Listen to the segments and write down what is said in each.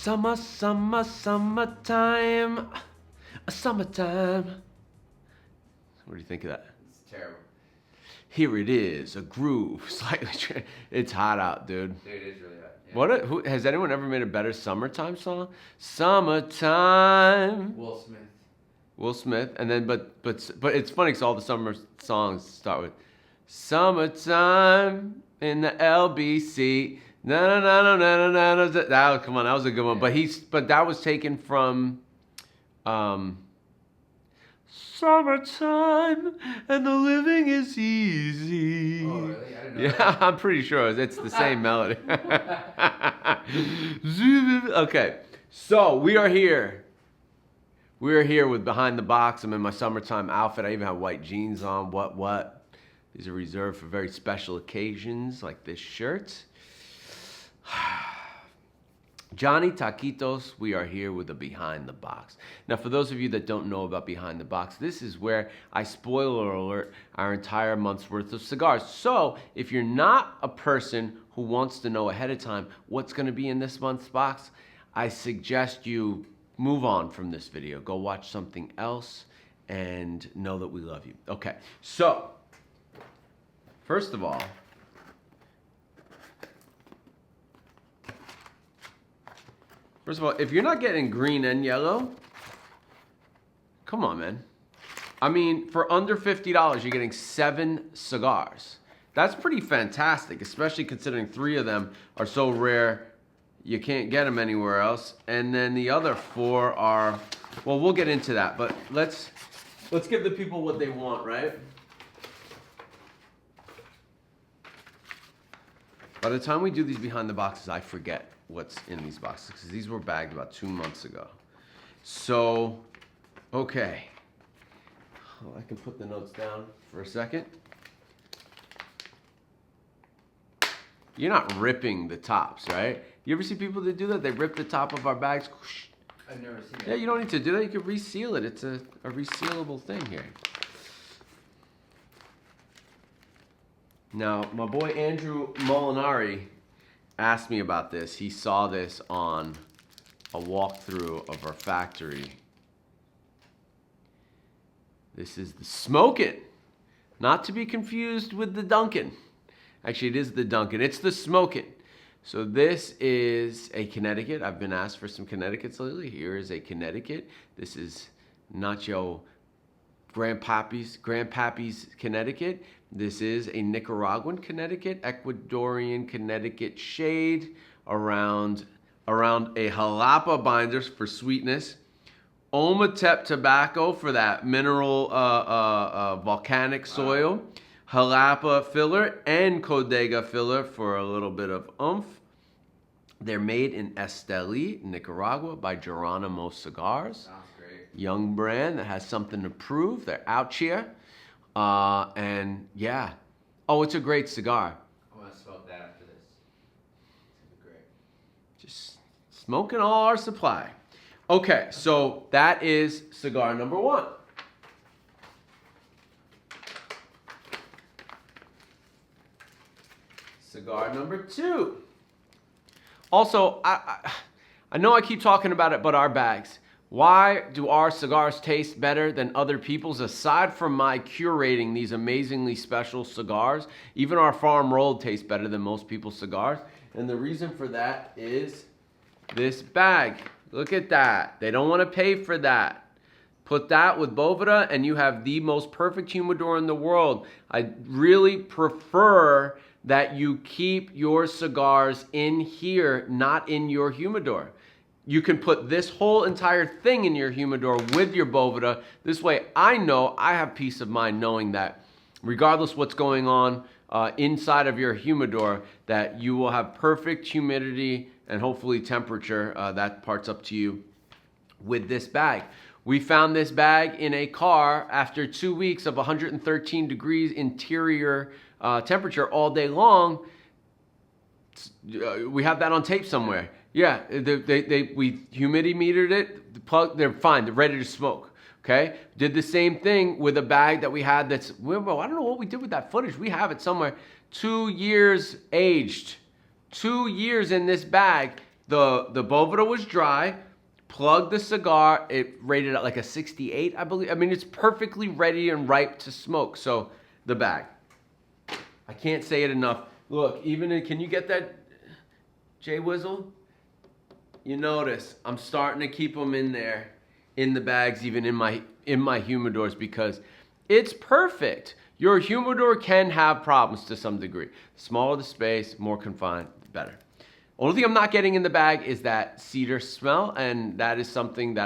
Summertime. Summertime. What do you think of that? It's terrible. Here it is, a groove, slightly. It's hot out, dude. Dude, it is really hot. Yeah. Has anyone ever made a better summertime song? Summertime. Will Smith. Will Smith, and then but it's funny because all the summer songs start with "Summertime in the LBC." No, no, no, no, no, no, no. That come on, that was a good one. But that was taken from "Summertime and the living is easy." Oh, really? I didn't know Yeah, that. I'm pretty sure it's the same melody. Okay, so we are here. We are here with Behind the Box. I'm in my summertime outfit. I even have white jeans on. What? These are reserved for very special occasions like this shirt. Johnny Taquitos, we are here with a Behind the Box. Now, for those of you that don't know about Behind the Box, this is where I, spoiler alert, our entire month's worth of cigars. So, if you're not a person who wants to know ahead of time what's going to be in this month's box, I suggest you move on from this video. Go watch something else and know that we love you. Okay, so, first of all, if you're not getting green and yellow, come on, man. I mean, for under $50, you're getting 7 cigars. That's pretty fantastic, especially considering 3 of them are so rare you can't get them anywhere else. And then the other 4 are, well, we'll get into that, but let's give the people what they want, right? By the time we do these Behind the Boxes, I forget what's in these boxes because these were bagged about 2 months ago. So, okay. I can put the notes down for a second. You're not ripping the tops, right? You ever see people that do that? They rip the top of our bags. I've never seen that. Yeah, you don't need to do that. You can reseal it. It's a resealable thing here. Now, my boy Andrew Molinari asked me about this. He saw this on a walkthrough of our factory. This is the Smokin', not to be confused with the Dunkin'. Actually, it is the Dunkin'. It's the Smokin'. So this is a Connecticut. I've been asked for some Connecticut's lately. Here is a Connecticut. This is Nacho Grandpappy's Connecticut. This is a Nicaraguan Connecticut, Ecuadorian Connecticut shade around a jalapa binder for sweetness, Ometep tobacco for that mineral volcanic soil, jalapa filler, and Codega filler for a little bit of oomph. They're made in Esteli, Nicaragua by Geronimo Cigars. Sounds great. Young brand that has something to prove. They're out here. And yeah. Oh, it's a great cigar. I want to smoke that after this. It's gonna be great. Just smoking all our supply. Okay, so that is cigar number 1. Cigar number 2. Also, I know I keep talking about it, but our bags. Why do our cigars taste better than other people's? Aside from my curating these amazingly special cigars, even our farm rolled tastes better than most people's cigars. And the reason for that is this bag. Look at that. They don't want to pay for that. Put that with Boveda and you have the most perfect humidor in the world. I really prefer that you keep your cigars in here, not in your humidor. You can put this whole entire thing in your humidor with your Boveda. This way I know I have peace of mind knowing that regardless what's going on inside of your humidor, that you will have perfect humidity and hopefully temperature. That part's up to you with this bag. We found this bag in a car after 2 weeks of 113 degrees interior temperature all day long. We have that on tape somewhere. Yeah, we humidity metered it. The plug, they're fine. They're ready to smoke. Okay. Did the same thing with a bag that we had. I don't know what we did with that footage. We have it somewhere. 2 years aged. 2 years in this bag. The Boveda was dry. Plugged the cigar. It rated at like a 68, I believe. I mean, it's perfectly ready and ripe to smoke. So the bag. I can't say it enough. Look, can you get that, Jay Wizzle? You notice I'm starting to keep them in there, in the bags, even in my humidors, because it's perfect. Your humidor can have problems to some degree. The smaller the space, more confined, the better. Only thing I'm not getting in the bag is that cedar smell, and that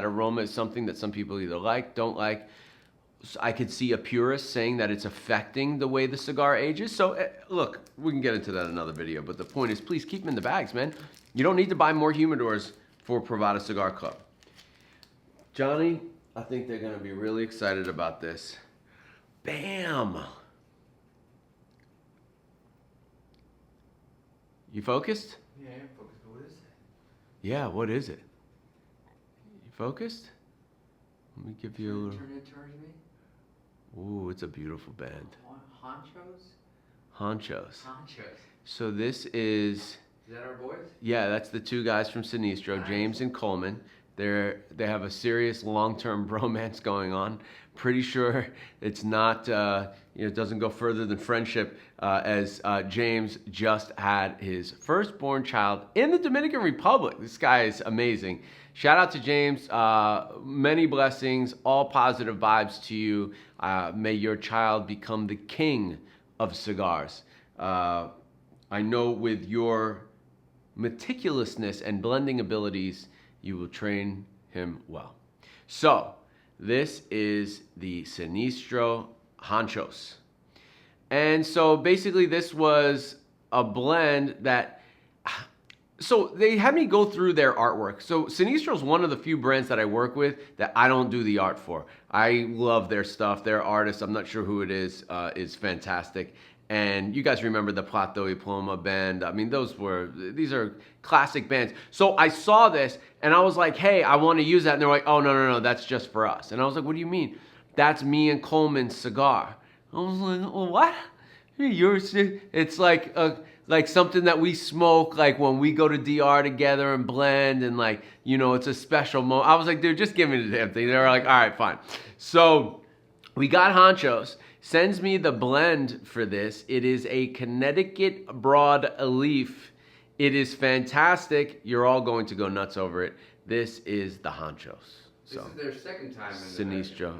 aroma is something that some people either like, don't like. I could see a purist saying that it's affecting the way the cigar ages. So look, we can get into that in another video, but the point is, please keep them in the bags, man. You don't need to buy more humidors for Privada Cigar Club. Johnny, I think they're gonna be really excited about this. Bam! You focused? Yeah, I'm focused. What is it? Yeah, what is it? You focused? Let me give you a little... Turn it towards me. Ooh, it's a beautiful band. Honchos? Honchos. Honchos. So this is... Is that our boys? Yeah, that's the two guys from Sinistro, nice. James and Coleman. They have a serious long-term bromance going on. Pretty sure it's not, it doesn't go further than friendship, as James just had his firstborn child in the Dominican Republic. This guy is amazing. Shout out to James. Many blessings, all positive vibes to you. May your child become the king of cigars. I know with your meticulousness and blending abilities, you will train him well. So, this is the Sinistro Honchos. And so basically this was a blend that, so they had me go through their artwork. So Sinistro is one of the few brands that I work with that I don't do the art for. I love their stuff. Their artist, I'm not sure who it is fantastic. And you guys remember the Plato y Ploma band. I mean, these are classic bands. So I saw this and I was like, hey, I want to use that. And they're like, oh, no, that's just for us. And I was like, what do you mean? That's me and Coleman's cigar. I was like, oh, what? It's like something that we smoke, like when we go to DR together and blend, and like, it's a special moment. I was like, dude, just give me the damn thing. They were like, all right, fine. So we got Honchos. Sends me the blend for this. It is a Connecticut broadleaf. It is fantastic. You're all going to go nuts over it. This is the Honchos. So, this is their second time in the Sinistro.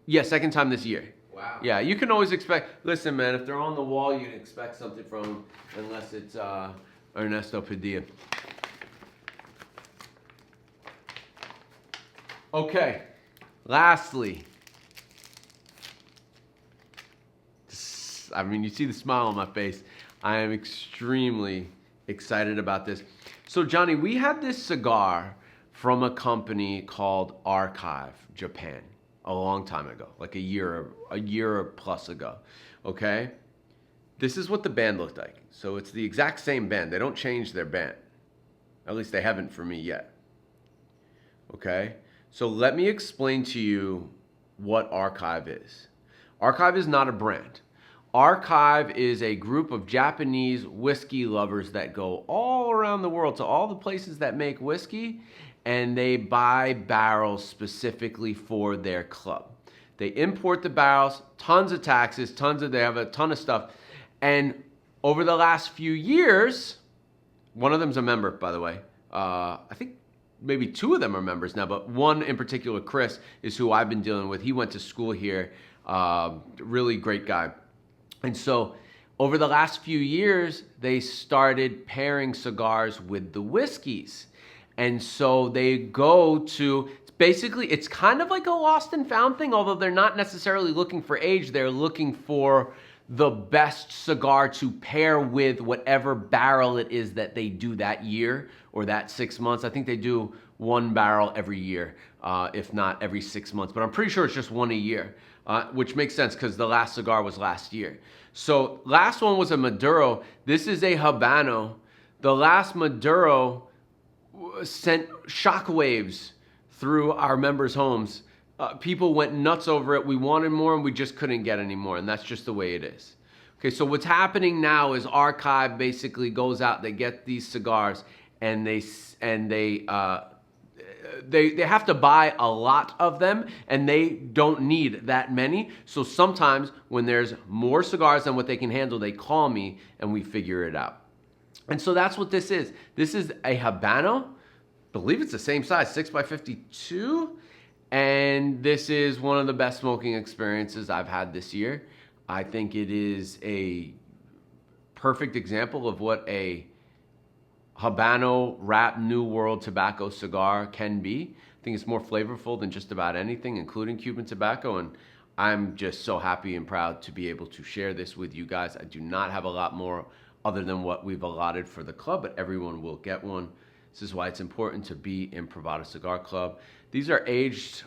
Yeah, second time this year. Wow. Yeah, you can always expect. Listen, man, if they're on the wall, you can expect something from them, unless it's Ernesto Padilla. Okay. Lastly. I mean, you see the smile on my face. I am extremely excited about this. So, Johnny, we had this cigar from a company called Archive Japan a long time ago, like a year or plus ago. Okay? This is what the band looked like. So it's the exact same band. They don't change their band. At least they haven't for me yet. Okay? So let me explain to you what Archive is. Archive is not a brand. Archive is a group of Japanese whiskey lovers that go all around the world to all the places that make whiskey, and they buy barrels specifically for their club. They import the barrels, tons of taxes, they have a ton of stuff. And over the last few years, one of them's a member, by the way. I think maybe two of them are members now, but one in particular, Chris, is who I've been dealing with. He went to school here. Really great guy. And so over the last few years, they started pairing cigars with the whiskeys. And so they go to, basically, it's kind of like a lost and found thing, although they're not necessarily looking for age. They're looking for the best cigar to pair with whatever barrel it is that they do that year or that 6 months. I think they do one barrel every year, if not every 6 months. But I'm pretty sure it's just one a year. Which makes sense because the last cigar was last year. So last one was a Maduro. This is a Habano. The last Maduro sent shockwaves through our members' homes. People went nuts over it. We wanted more and we just couldn't get any more. And that's just the way it is. Okay, so what's happening now is Archive basically goes out, they get these cigars, and they have to buy a lot of them, and they don't need that many. So sometimes when there's more cigars than what they can handle, they call me and we figure it out. And so that's what this is. This is a Habano. I believe it's the same size, 6x52. And this is one of the best smoking experiences I've had this year. I think it is a perfect example of what a Habano wrapped New World tobacco cigar can be. I think it's more flavorful than just about anything, including Cuban tobacco. And I'm just so happy and proud to be able to share this with you guys. I do not have a lot more other than what we've allotted for the club, but everyone will get one. This is why it's important to be in Privada Cigar Club. These are aged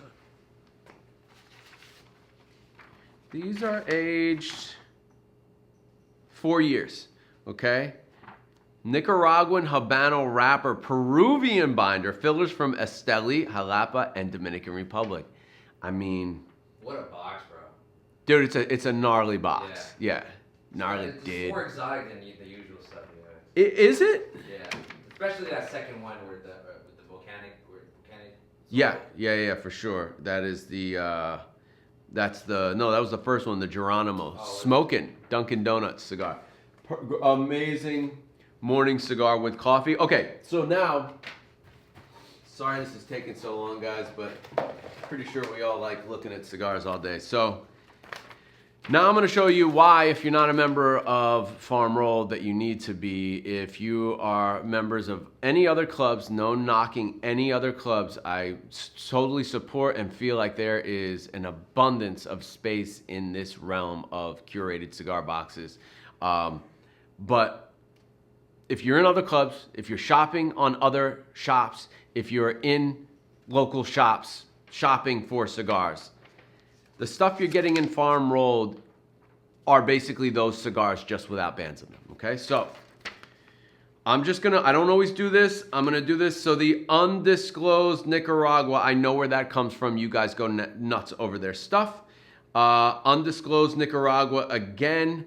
4 years, okay? Nicaraguan Habano wrapper, Peruvian binder, fillers from Esteli, Jalapa, and Dominican Republic. I mean, what a box, bro. Dude, it's a gnarly box. Yeah. Gnarly, it's dude. more exotic than the usual stuff. Is it? Yeah, especially that second one with the volcanic. Yeah, for sure. That is that was the first one, the Geronimo. Smoking Dunkin' Donuts cigar. Amazing morning cigar with coffee. Okay, so now, sorry this is taking so long, guys, but pretty sure we all like looking at cigars all day. So now I'm going to show you why, if you're not a member of Farm Roll, that you need to be. If you are members of any other clubs, no knocking any other clubs, I totally support and feel like there is an abundance of space in this realm of curated cigar boxes. But if you're in other clubs, if you're shopping on other shops, if you're in local shops shopping for cigars, the stuff you're getting in Farm Rolled are basically those cigars just without bands in them, okay? So I don't always do this. I'm gonna do this. So the Undisclosed Nicaragua, I know where that comes from. You guys go nuts over their stuff. Undisclosed Nicaragua, again,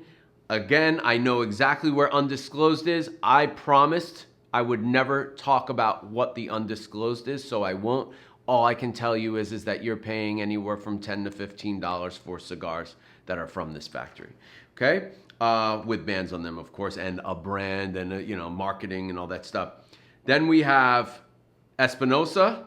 I know exactly where Undisclosed is. I promised I would never talk about what the Undisclosed is, so I won't. All I can tell you is that you're paying anywhere from $10 to $15 for cigars that are from this factory, okay? With bands on them, of course, and a brand and marketing and all that stuff. Then we have Espinosa.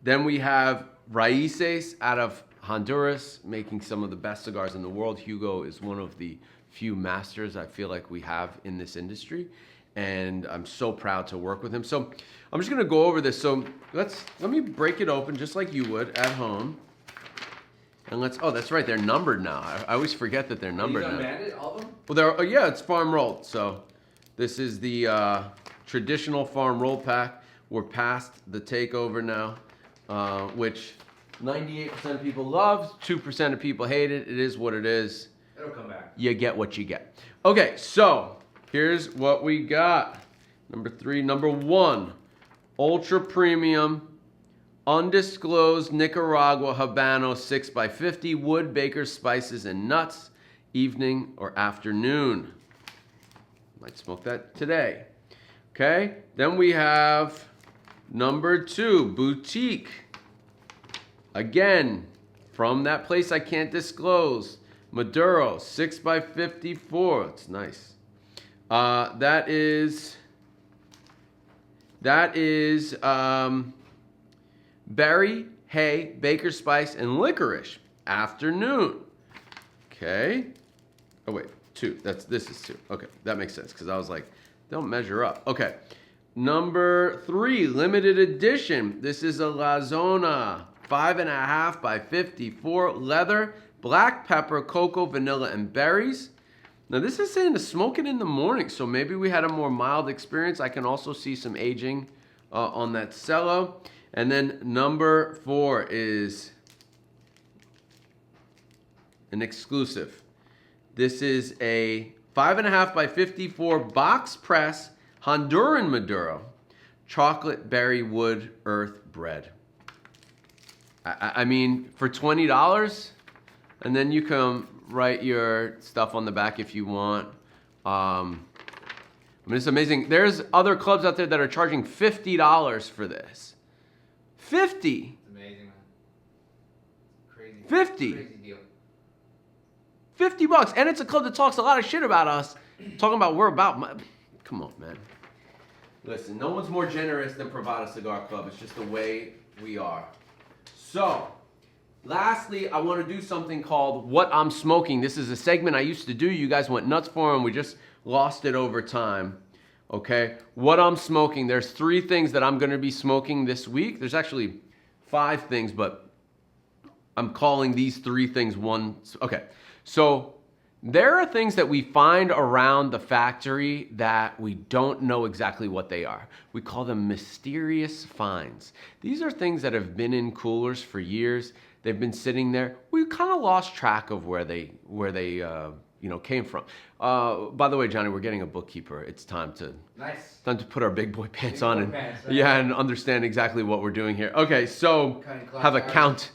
Then we have Raices out of Honduras, making some of the best cigars in the world. Hugo is one of the few masters I feel like we have in this industry, and I'm so proud to work with him. So I'm just gonna go over this. So let me break it open just like you would at home. And that's right, they're numbered now. I always forget that they're numbered now. Banded, all of them? Well, it's farm rolled. So this is the traditional farm roll pack. We're past the takeover now, which 98% of people love, 2% of people hate it. It is what it is. It'll come back. You get what you get. Okay, so here's what we got. Number one, ultra premium, Undisclosed Nicaragua Habano 6x50, wood, baker's spices, and nuts, evening or afternoon. Might smoke that today. Okay, then we have number two, boutique. Again, from that place I can't disclose. Maduro 6x54. It's nice. That is berry, hay, baker's spice, and licorice. Afternoon. Okay. Oh wait, two. This is two. Okay, that makes sense because I was like, don't measure up. Okay. Number three, limited edition. This is a La Zona 5.5x54 leather, black pepper, cocoa, vanilla, and berries. Now this is saying to smoke it in the morning, so maybe we had a more mild experience. I can also see some aging on that cello. And then number four is an exclusive. This is a 5.5x54 box press Honduran Maduro chocolate berry wood earth bread. I mean, for $20, and then you can write your stuff on the back if you want. I mean, it's amazing. There's other clubs out there that are charging $50 for this. 50. It's amazing, man. Crazy. 50. Crazy deal. $50. And it's a club that talks a lot of shit about us. Talking about come on, man. Listen, no one's more generous than Privada Cigar Club. It's just the way we are. So, lastly, I want to do something called What I'm Smoking. This is a segment I used to do. You guys went nuts for it. We just lost it over time. Okay? What I'm smoking. There's 3 things that I'm going to be smoking this week. There's actually 5 things, but I'm calling these 3 things one. Okay. So, there are things that we find around the factory that we don't know exactly what they are. We call them mysterious finds. These are things that have been in coolers for years. They've been sitting there. We kind of lost track of where they came from. By the way, Johnny, we're getting a bookkeeper. It's time to put our big boy pants on and pants, right? yeah, and understand exactly what we're doing here. Okay, so have a count.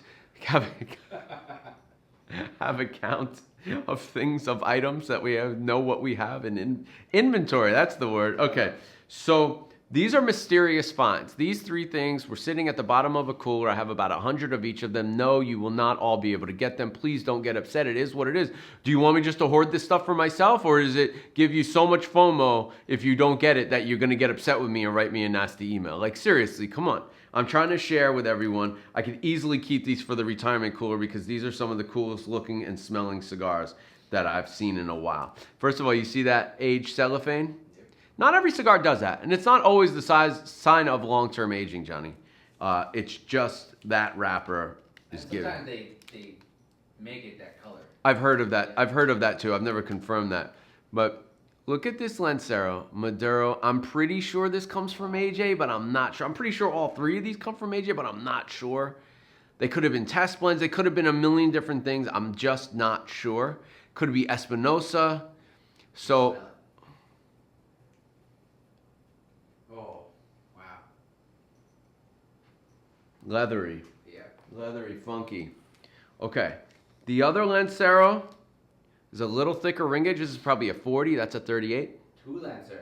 Have a count of things, of items that we know what we have in inventory. That's the word. Okay, so these are mysterious finds. These 3 things were sitting at the bottom of a cooler. I have about 100 of each of them. No, you will not all be able to get them. Please don't get upset. It is what it is. Do you want me just to hoard this stuff for myself, or does it give you so much FOMO if you don't get it that you're going to get upset with me and write me a nasty email? Like, seriously, come on. I'm trying to share with everyone. I could easily keep these for the retirement cooler because these are some of the coolest looking and smelling cigars that I've seen in a while. First of all, you see that aged cellophane? Not every cigar does that, and it's not always the sign of long-term aging, Johnny. It's just that wrapper is giving. Sometimes they make it that color. I've heard of that. I've heard of that too. I've never confirmed that. But look at this Lancero Maduro. I'm pretty sure this comes from AJ, but I'm not sure. I'm pretty sure all 3 of these come from AJ, but I'm not sure. They could have been test blends. They could have been a million different things. I'm just not sure. Could be Espinosa. So, oh, wow. Leathery. Yeah. Leathery, funky. Okay. The other Lancero is a little thicker ring gauge. This is probably a 40. That's a 38. 2 Lanceros.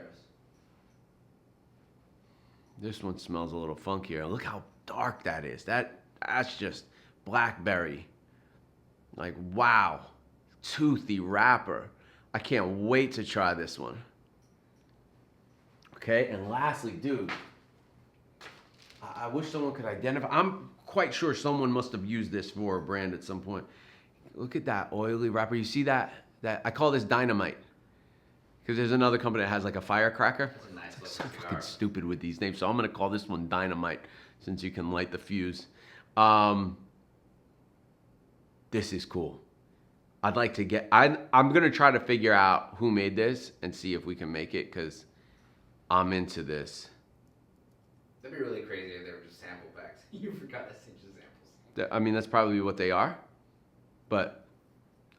This one smells a little funkier. Look how dark that is. That's just blackberry. Like, wow. Toothy wrapper. I can't wait to try this one. Okay, and lastly, dude, I wish someone could identify. I'm quite sure someone must have used this for a brand at some point. Look at that oily wrapper. You see that I call this dynamite. Because there's another company that has like a firecracker. That's a nice It's so looking fucking cigar. stupid with these names. So I'm going to call this one dynamite since you can light the fuse. This is cool. I'd like to get... I'm going to try to figure out who made this and see if we can make it because I'm into this. That'd be really crazy if they were just sample packs. You forgot to send your samples. I mean, that's probably what they are. But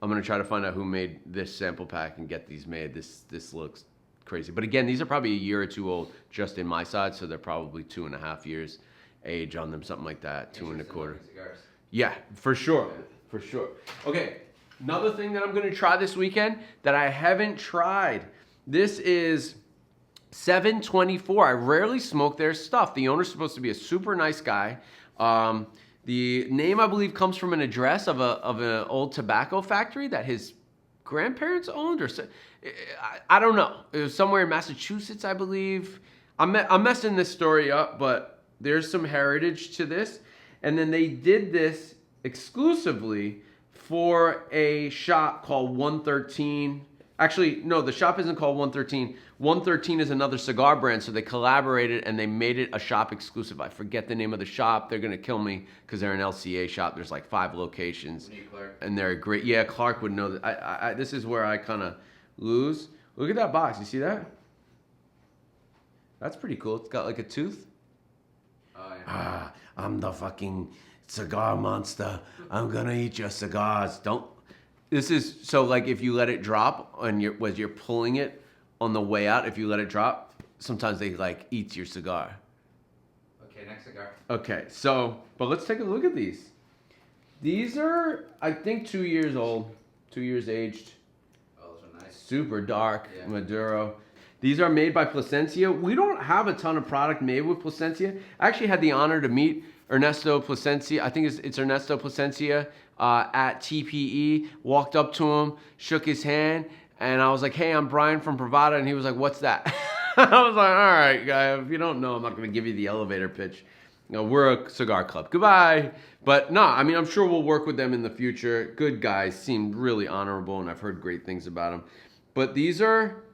I'm going to try to find out who made this sample pack and get these made. This looks crazy. But again, these are probably a year or 2 old just in my side, so they're probably 2.5 years age on them, something like that, 2.25. Cigars. Yeah, for sure. For sure. Okay, another thing that I'm going to try this weekend that I haven't tried. This is 724. I rarely smoke their stuff. The owner's supposed to be a super nice guy. The name, I believe, comes from an address of an old tobacco factory that his grandparents owned, or I don't know. It was somewhere in Massachusetts, I believe. I'm messing this story up, but there's some heritage to this. And then they did this exclusively for a shop called 113. Actually, no, the shop isn't called 113. 113 is another cigar brand, so they collaborated and they made it a shop exclusive. I forget the name of the shop. They're going to kill me because they're an LCA shop. There's like 5 locations. And they're great. Yeah, Clark would know that. This is where I kind of lose. Look at that box. You see that? That's pretty cool. It's got like a tooth. Oh, yeah. I'm the fucking cigar monster. I'm going to eat your cigars. This is, so like if you let it drop and you're pulling it on the way out, if you let it drop, sometimes they like eats your cigar. Okay, next cigar. Okay, so, but let's take a look at these. These are, I think, 2 years old, 2 years aged. Oh, those are nice. Super dark, Yeah. Maduro. These are made by Plasencia. We don't have a ton of product made with Plasencia. I actually had the honor to meet Ernesto Plasencia. I think it's Ernesto Plasencia at TPE. Walked up to him, shook his hand, and I was like, hey, I'm Brian from Privada. And he was like, what's that? I was like, all right, guy, if you don't know, I'm not going to give you the elevator pitch. We're a cigar club. Goodbye. But no, I mean, I'm sure we'll work with them in the future. Good guys, seemed really honorable, and I've heard great things about them. But these are,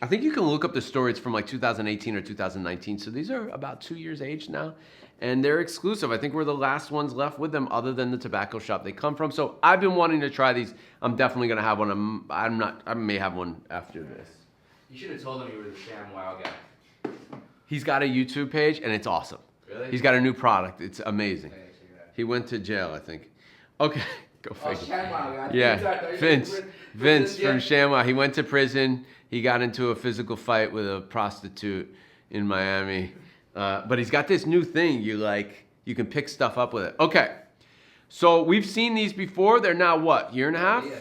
I think you can look up the story. It's from like 2018 or 2019. So these are about 2 years aged now. And they're exclusive. I think we're the last ones left with them other than the tobacco shop they come from. So I've been wanting to try these. I'm definitely going to have one. I may have one after this. You should have told him you were the Sham Wow guy. He's got a YouTube page, and it's awesome. Really? He's got a new product. It's amazing. He went to jail, I think. Okay, go figure. Oh, Sham Wow guy. Yeah, Vince from ShamWow. He went to prison. He got into a physical fight with a prostitute in Miami. But he's got this new thing. You can pick stuff up with it. Okay, so we've seen these before. They're now what? Year and a half? Yeah.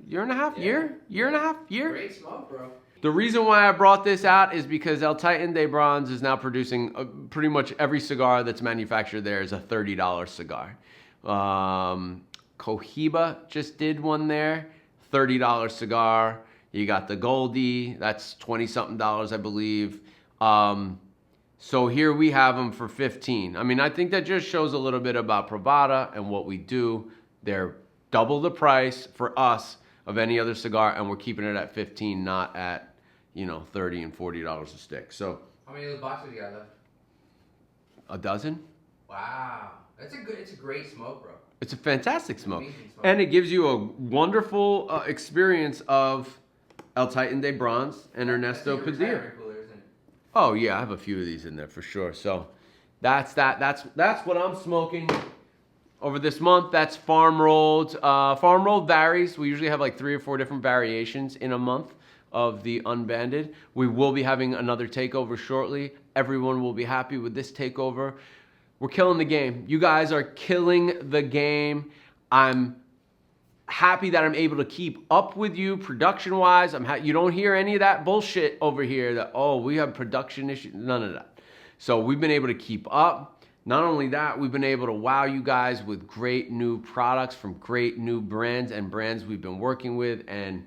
Year and a half? Yeah. Year and a half? Year? Great smoke, bro. The reason why I brought this out is because El Titan de Bronze is now producing pretty much every cigar that's manufactured there is a $30 cigar. Cohiba just did one there, $30 cigar. You got the Goldie, that's 20-something dollars, I believe. So here we have them for 15. I mean, I think that just shows a little bit about Privada and what we do. They're double the price for us of any other cigar, and we're keeping it at 15, not at, $30 and $40 a stick. So How many of those boxes you got left? a dozen. Wow. It's a great smoke, bro. It's a fantastic smoke. Amazing smoke. And it gives you a wonderful experience of El Titan de Bronze and Ernesto That's your Padilla. retirement cooler, isn't it? Oh yeah, I have a few of these in there for sure. So that's what I'm smoking over this month. That's farm rolled. Farm rolled varies. We usually have like 3 or 4 different variations in a month of the unbanded. We will be having another takeover shortly. Everyone will be happy with this takeover. We're killing the game. You guys are killing the game. I'm happy that I'm able to keep up with you production-wise. You don't hear any of that bullshit over here that, oh, we have production issues. None of that. So we've been able to keep up. Not only that, we've been able to wow you guys with great new products from great new brands and brands we've been working with. And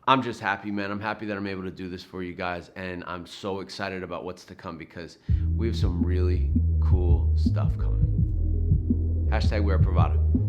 I'm just happy, man. I'm happy that I'm able to do this for you guys. And I'm so excited about what's to come because we have some really cool stuff coming. #wearprivada.